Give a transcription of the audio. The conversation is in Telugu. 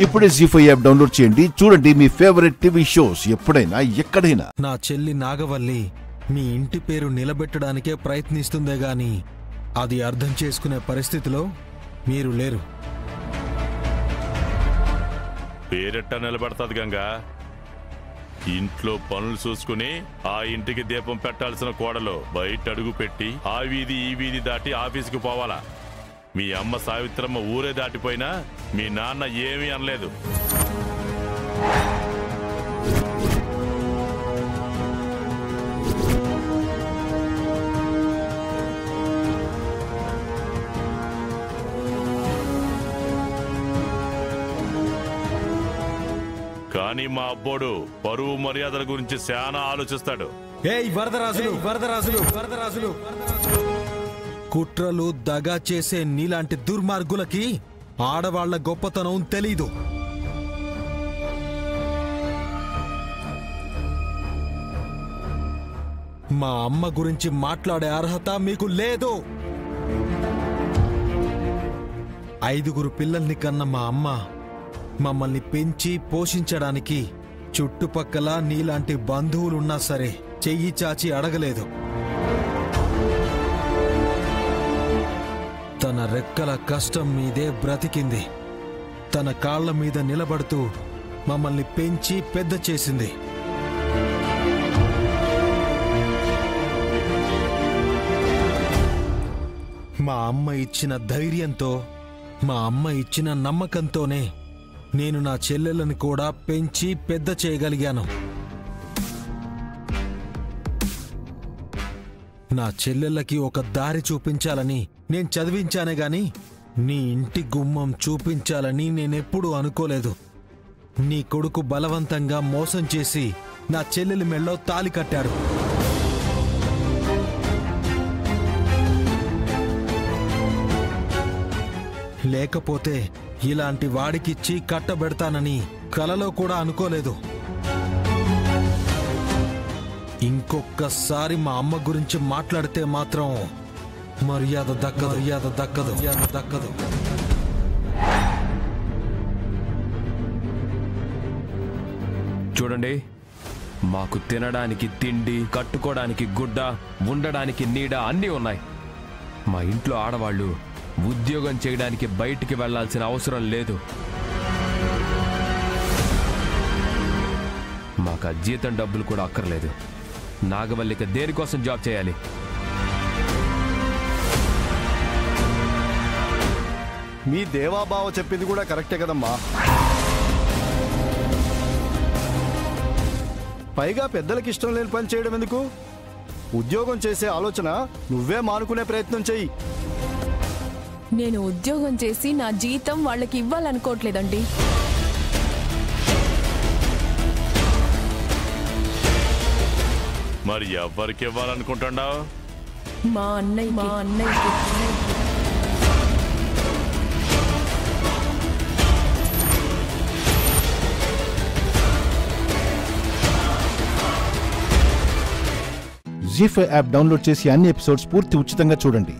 ఇప్పుడే జీ5 యాప్ డౌన్లోడ్ చేయండి. చూడండి మీ ఫేవరెట్ టీవీ షోస్ ఎప్పుడైనా ఎక్కడైనా. నా చెల్లి నాగవల్లి మీ ఇంటి పేరు నిలబెట్టడానికే ప్రయత్నిస్తుందే గాని అది అర్థం చేసుకునే పరిస్థితిలో మీరు లేరు. పేరెట్ట నిలబెడతాది గంగా. ఇంట్లో పనులు చూసుకుని ఆ ఇంటికి దీపం పెట్టాల్సిన కోడలు బయట అడుగు పెట్టి ఆ వీధి ఈ వీధి దాటి ఆఫీసుకు పోవాలా? మీ అమ్మ సావిత్రమ్మ ఊరే దాటిపోయినా మీ నాన్న ఏమీ అనలేదు. కానీ మా అబ్బోడు పరువు మర్యాదల గురించి చాలా ఆలోచిస్తాడు. వరదరాజులు కుట్రలు దగా చేసే నీలాంటి దుర్మార్గులకి ఆడవాళ్ల గొప్పతనం తెలీదు. మా అమ్మ గురించి మాట్లాడే అర్హత మీకు లేదు. 5 పిల్లల్ని కన్న మా అమ్మ మమ్మల్ని పెంచి పోషించడానికి చుట్టుపక్కల నీలాంటి బంధువులున్నా సరే చెయ్యి చాచి అడగలేదు. తన రెక్కల కష్టం మీదే బ్రతికింది. తన కాళ్ల మీద నిలబడుతూ మమ్మల్ని పెంచి పెద్ద చేసింది. మా అమ్మ ఇచ్చిన ధైర్యంతో, మా అమ్మ ఇచ్చిన నమ్మకంతోనే నేను నా చెల్లెలను కూడా పెంచి పెద్ద చేయగలిగాను. నా చెల్లెళ్ళకి ఒక దారి చూపించాలని నేను చదివించానే గాని నీ ఇంటి గుమ్మం చూపించాలని నేనెప్పుడూ అనుకోలేదు. నీ కొడుకు బలవంతంగా మోసం చేసి నా చెల్లెలి మెళ్ళో తాళి కట్టాడు. లేకపోతే ఇలాంటి వాడికిచ్చి కట్టబెడతానని కలలో కూడా అనుకోలేదు. ఇంకొక్కసారి మా అమ్మ గురించి మాట్లాడితే మాత్రం మర్యాద దక్కదు. చూడండి, మాకు తినడానికి తిండి, కట్టుకోవడానికి గుడ్డ, ఉండడానికి నీడ అన్నీ ఉన్నాయి. మా ఇంట్లో ఆడవాళ్ళు ఉద్యోగం చేయడానికి బయటికి వెళ్లాల్సిన అవసరం లేదు. మాకు జీతం డబ్బులు కూడా అక్కర్లేదు. నాగవల్లికి దేనికోసం జాబ్ చేయాలి? మీ దేవాబావ చెప్పింది కూడా కరెక్టే కదమ్మా. పైగా పెద్దలకి ఇష్టం లేని పని చేయడం ఎందుకు? ఉద్యోగం చేసే ఆలోచన నువ్వే మానుకునే ప్రయత్నం చెయ్యి. నేను ఉద్యోగం చేసి నా జీతం వాళ్ళకి ఇవ్వాలనుకోవట్లేదండి. మరి ఎవరికి ఇవ్వాలనుకుంటున్నావు? మా అన్నయ్యకి. జీ5 యాప్ డౌన్లోడ్ చేసి అన్ని ఎపిసోడ్స్ పూర్తి ఉచితంగా చూడండి.